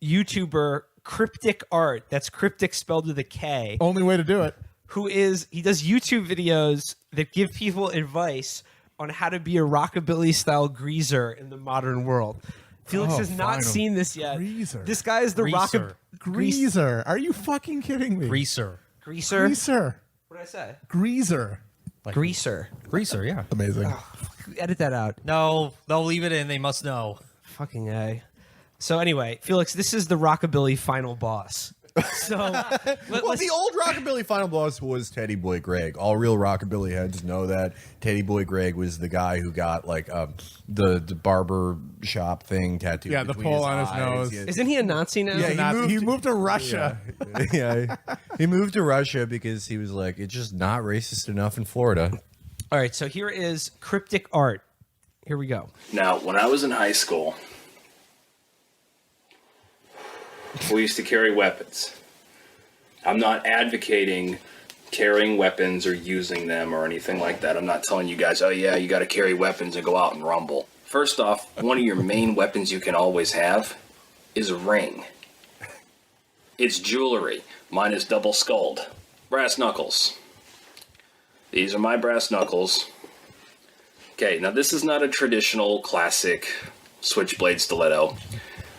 YouTuber Cryptic Art. That's cryptic spelled with a K. Only way to do it. He does YouTube videos that give people advice on how to be a rockabilly style greaser in the modern world. Felix has not seen this yet. Greaser. This guy is the Greaser. Are you fucking kidding me? Greaser. Greaser. What did I say? Greaser. Like, Greaser. Yeah. Amazing. Oh, edit that out. No, they'll leave it in. They must know. Fucking A. So anyway, Felix, this is the rockabilly final boss. So, the old Rockabilly final boss was Teddy Boy Greg. All real Rockabilly heads know that Teddy Boy Greg was the guy who got like the barber shop thing tattooed. Yeah, the pole on his nose. Yeah. Isn't he a Nazi now? Yeah, he moved to Russia. Yeah, he moved to Russia because he was like, it's just not racist enough in Florida. All right, so here is Cryptic Art. Here we go. Now, when I was in high school, we used to carry weapons. I'm not advocating carrying weapons or using them or anything like that. I'm not telling you guys, oh yeah, you got to carry weapons and go out and rumble. First off, one of your main weapons you can always have is a ring. It's jewelry. Mine is double skulled. Brass knuckles. These are my brass knuckles. Okay, now this is not a traditional classic switchblade stiletto.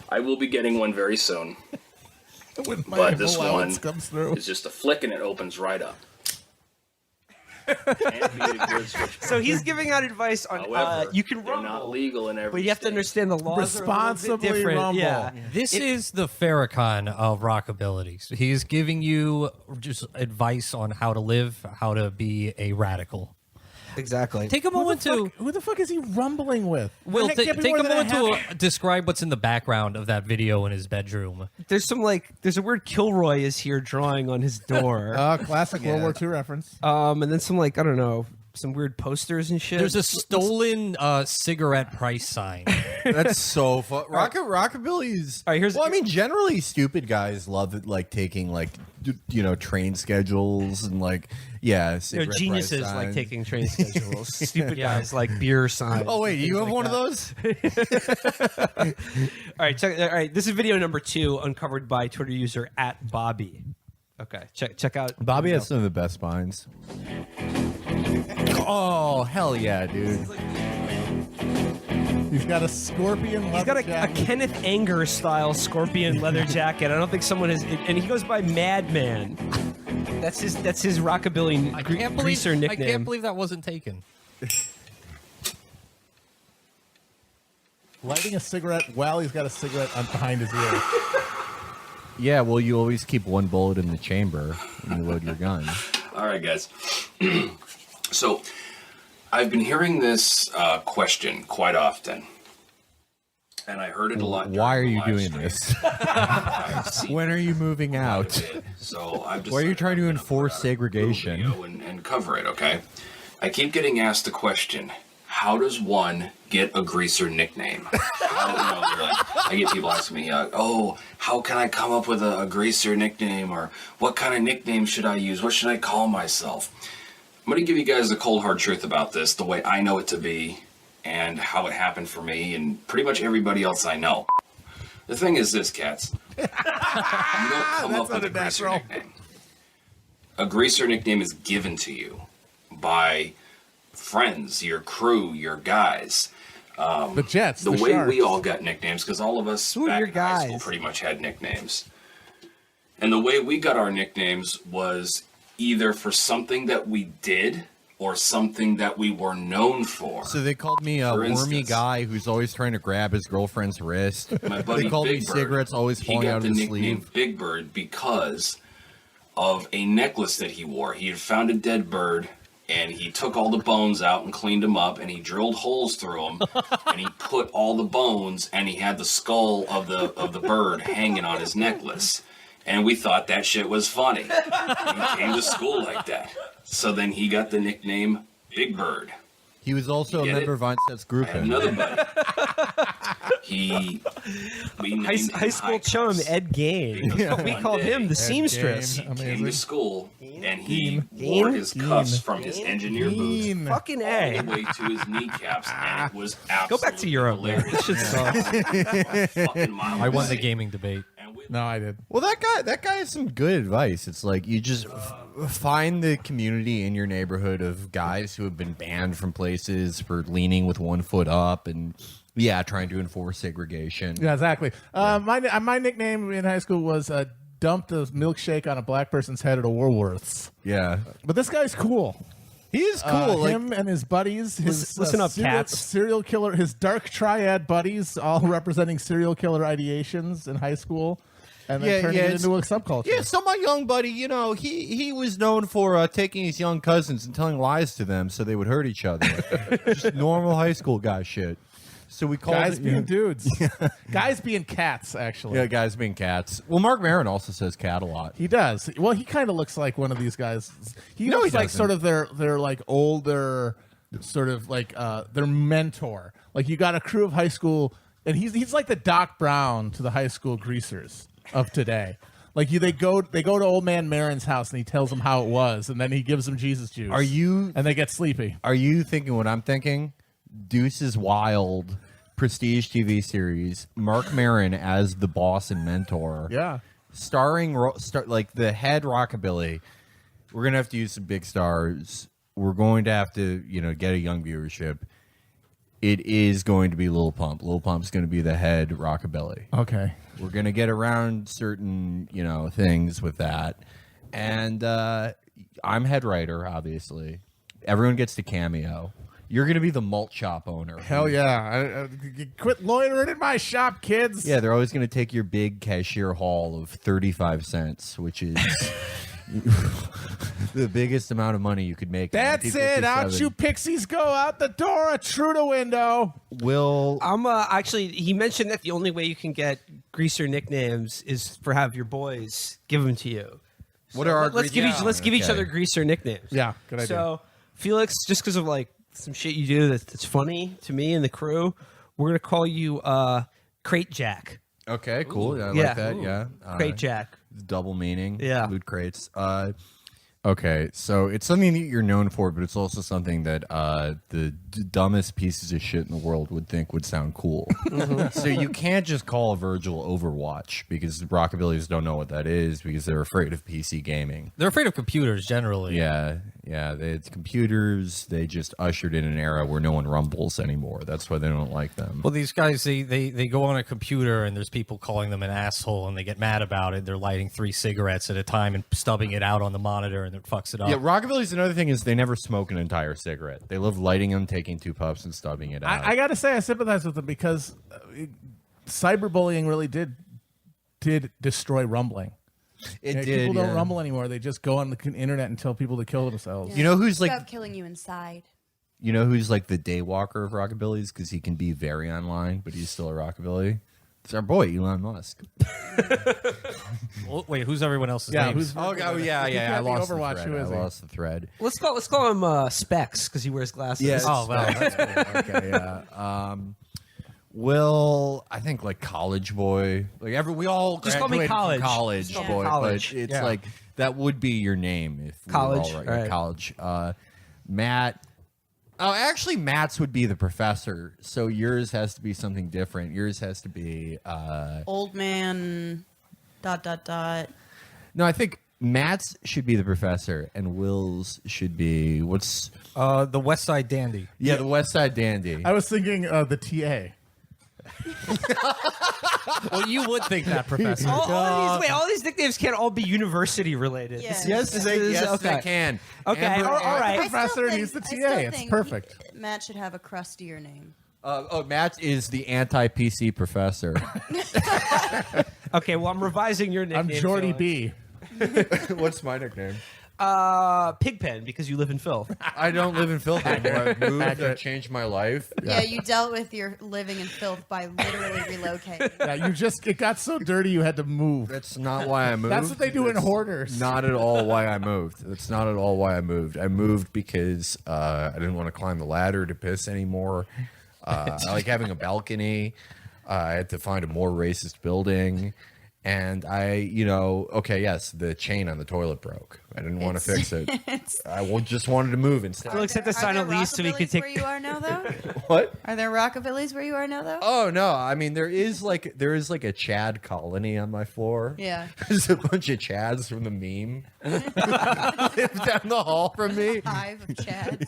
I will be getting one very soon. But this one is just a flick and it opens right up. So he's giving out advice on However, you can they're rumble, not legal in every but you have to state. understand the laws Responsibly are a little bit different. rumble. Yeah. This is the Farrakhan of rockabilly. He's giving you just advice on how to live, how to be a radical. Exactly. Take a moment to Who the fuck is he rumbling with? Will, It can't be take more a than moment to half- describe what's in the background of that video in his bedroom. There's a word Kilroy is here drawing on his door. Classic World War II reference. And then some I don't know, some weird posters and shit. There's a stolen cigarette price sign. That's so fun. Rockabilly's. All right, I mean, generally, stupid guys love it, like taking train schedules and cigarette geniuses price like signs. taking train schedules. Stupid guys like beer signs. Oh wait, you have one of those? All right, this is video number 2, uncovered by Twitter user @Bobby. Okay, check out. Bobby has some of the best spines. Oh hell yeah, dude! He's got a scorpion leather He's got a jacket. Kenneth Anger style scorpion leather jacket. I don't think someone has, and he goes by Madman. That's his rockabilly greaser nickname. I can't believe that wasn't taken. Lighting a cigarette while he's got a cigarette behind his ear. Yeah, well, you always keep one bullet in the chamber when you load your gun. All right, guys. So, I've been hearing this question quite often, and I heard it a lot. Why are during you the live doing stream. this? I've seen When are you moving out? it. So I've Why are you decided trying to I'm gonna enforce put out a segregation? video and cover it, okay? I keep getting asked the question: how does one get a greaser nickname? I get people asking me, "Oh, how can I come up with a greaser nickname?" Or "What kind of nickname should I use? What should I call myself?" I'm going to give you guys the cold hard truth about this, the way I know it to be, and how it happened for me, and pretty much everybody else I know. The thing is this, cats. You don't come up with a greaser nickname. A greaser nickname is given to you by friends, your crew, your guys. The Jets, The the way Sharks. we all got nicknames, because all of us Who are back your in high school guys? pretty much had nicknames. And the way we got our nicknames was either for something that we did or something that we were known for. So they called me a For wormy instance, guy who's always trying to grab his girlfriend's wrist. My buddy They called Big me Bird, cigarettes always he falling got out of the his nickname sleeve. Big Bird because of a necklace that he wore. He had found a dead bird, and he took all the bones out and cleaned them up, and he drilled holes through them, and he put all the bones, and he had the skull of the bird hanging on his necklace. And we thought that shit was funny. He came to school like that. So then he got the nickname Big Bird. He was also a Get member it? of Einstein's group. I had another buddy. We named him High school chum Cuffs. Ed Gain. Because We one called day him the seamstress. Gain. He came Amazing. to school and he Gain? wore his cuffs from his engineer boots Mean. Fucking all A. the way to his kneecaps, and it was absolutely Go back to Europe, man. hilarious. This shit sucks. Fucking mile I won the away. gaming debate. And we- No, I did. Well, that guy has some good advice. It's like you just find the community in your neighborhood of guys who have been banned from places for leaning with one foot up and trying to enforce segregation. Yeah, exactly. My nickname in high school was dumped a milkshake on a black person's head at a Woolworths. Yeah. But this guy's cool. He is cool. Like, him and his buddies, his Listen up, cats. serial killer, his dark triad buddies, all representing serial killer ideations in high school, and then turning it into a subculture. yeah, so my young buddy, he was known for taking his young cousins and telling lies to them so they would hurt each other. Just normal high school guy shit. So we called Guys it, being dudes, guys being cats. Actually, yeah, guys being cats. Well, Mark Maron also says cat a lot. he does. Well, he kind of looks like one of these guys. He No, looks he like doesn't. sort of their like older, sort of like their mentor. Like you got a crew of high school, and he's like the Doc Brown to the high school greasers of today. Like they go to old man Maron's house and he tells them how it was, and then he gives them Jesus juice. And they get sleepy. Are you thinking what I'm thinking? Deuce's Wild prestige TV series. Mark Maron as the boss and mentor. Yeah. Starring like the head Rockabilly. We're gonna have to use some big stars. We're going to have to get a young viewership. It is going to be Lil Pump. Lil Pump's going to be the head Rockabilly. Okay. We're going to get around certain, things with that. And I'm head writer, obviously. Everyone gets to cameo. You're going to be the malt shop owner. Hell yeah. Quit loitering in my shop, kids. Yeah, they're always going to take your big cashier haul of 35 cents, which is the biggest amount of money you could make. in That's it. 1957. Out you pixies go, out the door, through the window. Will I'm actually. He mentioned that the only way you can get greaser nicknames is for have your boys give them to you. what are our Let's give each Okay. other greaser nicknames. Yeah, good idea. So Felix, just because of like some shit you do that's funny to me and the crew, we're gonna call you Crate Jack. Okay, cool. I Yeah. like that. Ooh. Yeah. Crate Jack. Double meaning. Yeah. Loot crates. Okay, so it's something that you're known for, but it's also something that the dumbest pieces of shit in the world would think would sound cool. So you can't just call Virgil Overwatch because Rockabillys don't know what that is because they're afraid of PC gaming. They're afraid of computers generally. Yeah, it's computers. They just ushered in an era where no one rumbles anymore. That's why they don't like them. Well, these guys, they go on a computer and there's people calling them an asshole and they get mad about it. They're lighting 3 cigarettes at a time and stubbing it out on the monitor and it fucks it up. Yeah, Rockabilly's another thing is they never smoke an entire cigarette. They love lighting them, taking 2 puffs, and stubbing it out. I got to say, I sympathize with them because cyberbullying really did destroy rumbling. it Yeah, did. people don't yeah. rumble anymore. They just go on the internet and tell people to kill themselves. You know who's It's like about killing you inside. You know who's like the daywalker of Rockabillys because he can be very online, but he's still a Rockabilly? It's our boy, Elon Musk. Well, wait, who's everyone else's Yeah, name? who's Oh, yeah. He I can't be lost Overwatch. the Who thread. is I he? lost the thread. Let's call him Specs because he wears glasses. Yeah. Oh, well, that's cool. Okay, yeah. Will, I think like college boy. Like we all Just call me graduated from college. college Just call me boy. college. But it's Yeah. like that would be your name if we were College, all right. right. College. Matt. Oh, actually, Matt's would be the professor. So yours has to be something different. Yours has to be. Old man. ... No, I think Matt's should be the professor, and Will's should be what's The West Side Dandy. the West Side Dandy. I was thinking the TA. Well, you would think that, Professor. All these nicknames can't all be university related. Yeah. Yes, they okay. can. Okay, Amber- all right. I still Professor think- needs the I still TA. It's think perfect. Matt should have a crustier name. Matt is the anti-PC professor. Okay, well, I'm revising your I'm nickname. Jordy Felix. B. What's my nickname? Pigpen, because you live in filth. I don't live in filth anymore. I've moved. I've Accurate. changed my life. Yeah, you dealt with your living in filth by literally relocating. Yeah, it got so dirty you had to move. That's not why I moved. That's what they do in hoarders. Not at all why I moved. That's not at all why I moved. I moved because I didn't want to climb the ladder to piss anymore. I like having a balcony. I had to find a more racist building. And yes, the chain on the toilet broke. I didn't want to fix it. Just wanted to move instead. Felix had to sign a lease so he could take. Where you are now, though? What? Are there Rockabillys where you are now, though? Oh no! I mean, there is like a Chad colony on my floor. Yeah. There's a bunch of Chads from the meme live down the hall from me. Hive of Chad.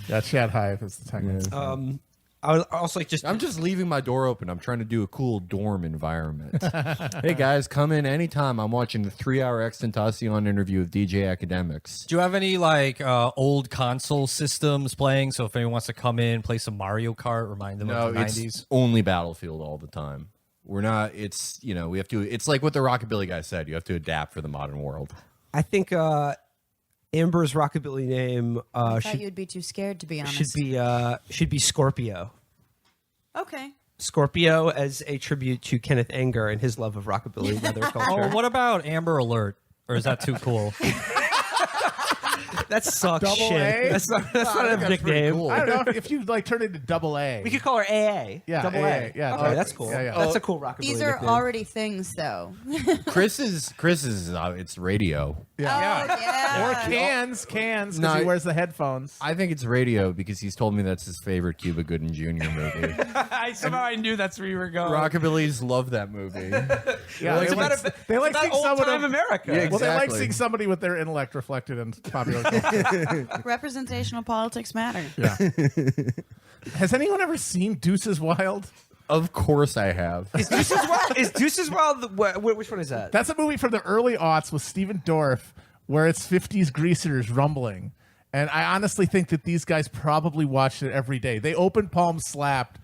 Yeah, Chad Hive is the technical. I was also like I'm just leaving my door open. I'm trying to do a cool dorm environment. Hey guys, come in anytime. I'm watching the 3-hour Extentacion interview with DJ Academics. Do you have any like old console systems playing? So if anyone wants to come in, play some Mario Kart, remind them No, of the it's 90s. only Battlefield all the time. We're not. It's we have to. It's like what the Rockabilly guy said. You have to adapt for the modern world. I think Amber's rockabilly name I thought you'd be too scared, to be honest. should be Scorpio. Okay. Scorpio as a tribute to Kenneth Anger and his love of rockabilly leather culture. Oh, what about Amber Alert? Or is that too cool? That sucks Double shit. A? That's not a nickname. cool. I don't know if you like turn it into double A. We could call her AA. Yeah, Double AA, A. yeah, Okay, that's cool. yeah, yeah. That's a cool rockabilly These are nickname. already things, though. Chris is it's radio. yeah. Oh, yeah. Or cans, because No, he wears the headphones. I think it's radio because he's told me that's his favorite Cuba Gooding Jr. movie. Somehow I knew that's where you were going. Rockabilly's love that movie. Yeah, It's they like, about, they like it's seeing about old someone time America. Yeah, Well, they like Exactly. seeing somebody with their intellect reflected in popular culture. Representational politics matter. Has anyone ever seen Deuces Wild? Of course I have. Is Deuces Wild? Which one is that? That's a movie from the early aughts with Steven Dorff, where it's 50s greasers rumbling. And I honestly think that these guys probably watched it every day. They open palm slapped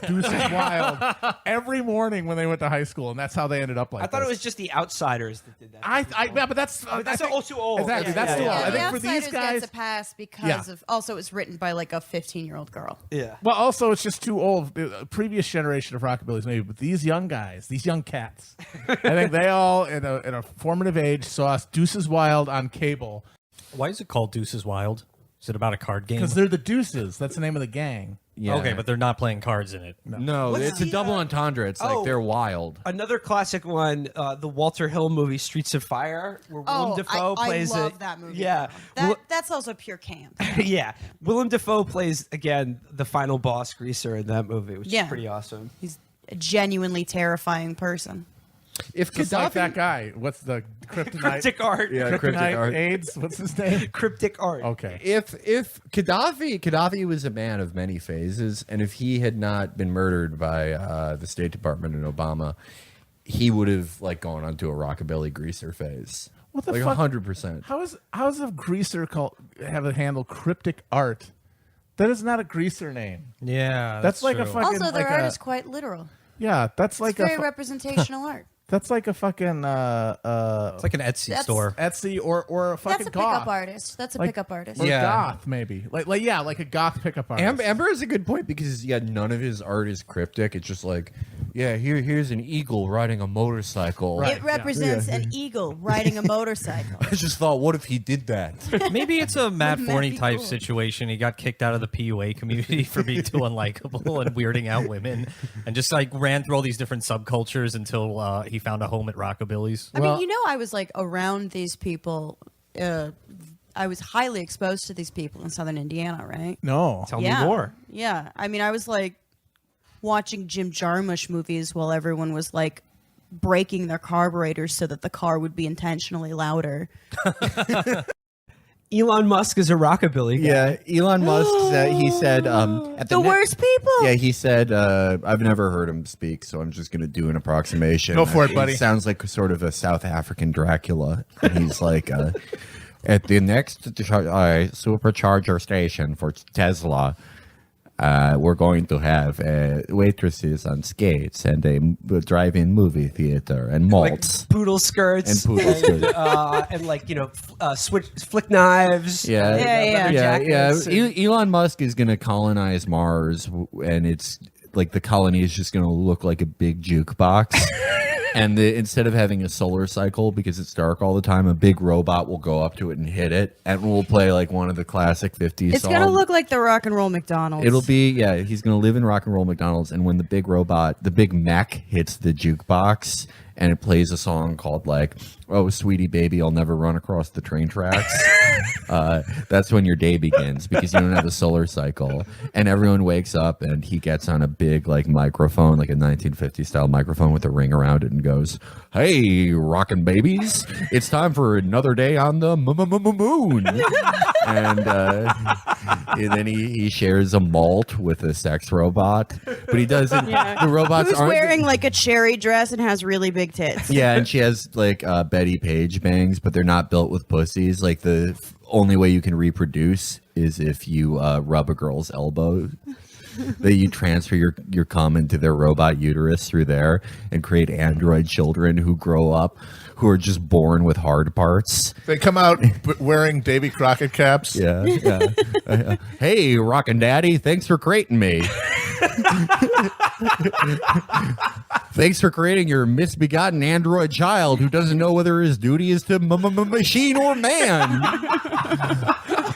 Deuces Wild every morning when they went to high school, and that's how they ended up like I thought it this. was just the Outsiders that did that. Yeah, but that's that's I think- too old. Exactly, Yeah, that's yeah, too yeah. old. I The think for these Outsiders guys, gets a pass because Yeah. of also it was written by like a 15-year-old girl. Yeah. well, also it's just too old. The previous generation of rockabillys, maybe, but these young guys, these young cats, I think they all in a formative age saw Deuces Wild on cable Why is it called Deuces Wild? Is it about a card game? because they're the Deuces. That's the name of the gang. Yeah. Okay, but they're not playing cards in it. No, What's it's a the, double entendre. It's like they're wild. Another classic one, the Walter Hill movie Streets of Fire, where Willem Dafoe plays I love it. that movie. Yeah. That's also pure camp. Yeah. Willem Dafoe plays, again, the final boss greaser in that movie, which Yeah. is pretty awesome. He's a genuinely terrifying person. If Just like Gaddafi, that guy. What's the kryptonite? Cryptic art. Yeah, cryptic Kryptonite art. AIDS. What's his name? Cryptic art. Okay. If Gaddafi was a man of many phases, and if he had not been murdered by the State Department and Obama, he would have like gone onto a rockabilly greaser phase. What the like fuck? 100%. How is a greaser have a handle cryptic art? That is not a greaser name. Yeah, That's like a true. fucking Also, their like art a is quite literal. yeah. That's like It's very a representational art. that's like a fucking It's like an Etsy That's- store. Etsy or a fucking That's a goth. pickup artist. That's a Like- pickup artist. Or Yeah. goth maybe like a goth pickup artist. Amber is a good point because none of his art is cryptic. It's just like, here's an eagle riding a motorcycle. Right. It represents an eagle riding a motorcycle. I just thought, what if he did that? Maybe it's a Matt Wouldn't that Forney be type cool? situation. He got kicked out of the PUA community for being too unlikable and weirding out women, and just like ran through all these different subcultures until he found a home at Rockabilly's. I mean, I was like around these people. I was highly exposed to these people in Southern Indiana, right? No. Tell me more. Yeah. I mean, I was like watching Jim Jarmusch movies while everyone was like breaking their carburetors so that the car would be intentionally louder. Elon Musk is a rockabilly guy. Yeah, Elon Musk said he said at The worst people. Yeah, he said I've never heard him speak, so I'm just going to do an approximation. Go for it, buddy. He sounds like sort of a South African Dracula. And he's like at the next supercharger station for Tesla, we're going to have waitresses on skates and a drive-in movie theater and Like malts. poodle skirts And poodle skirts. and like flick knives. Yeah, leather yeah. jackets and- Elon Musk is going to colonize Mars, and it's like the colony is just going to look like a big jukebox. And instead of having a solar cycle because it's dark all the time, a big robot will go up to it and hit it, and will play like one of the classic 50s It's songs. gonna look like the Rock and Roll McDonald's. It'll be, yeah, he's going to live in Rock and Roll McDonald's, and when the big robot, the big mech hits the jukebox, and it plays a song called like, "Oh, sweetie baby, I'll never run across the train tracks." That's when your day begins because you don't have a solar cycle, and everyone wakes up, and he gets on a big like microphone, like a 1950s style microphone with a ring around it, and goes, "Hey, rockin' babies, it's time for another day on the moon." And then he shares a malt with a sex robot, but he doesn't. Yeah. The robots Who's aren't wearing like a cherry dress and has really big tits. yeah, and she has like Betty Page bangs, but they're not built with pussies. Like the only way you can reproduce is if you rub a girl's elbow. That you transfer your cum into their robot uterus through there and create android children who grow up who are just born with hard parts. They come out wearing Davy Crockett caps. Yeah. Hey, Rockin' Daddy, thanks for creating me. Thanks for creating your misbegotten android child who doesn't know whether his duty is to machine or man.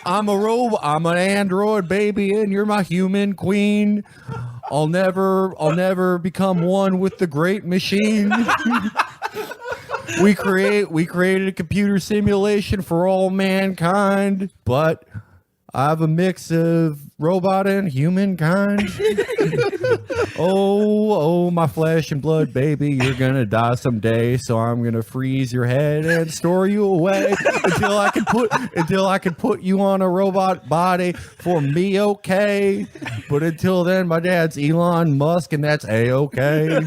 I'm an android baby, and you're my human queen. I'll never become one with the great machine. We created a computer simulation for all mankind, but I have a mix of robot and humankind. Oh, my flesh and blood, baby, you're gonna die someday. So I'm gonna freeze your head and store you away until I can put you on a robot body for me, okay? But until then, my dad's Elon Musk, and that's a-okay.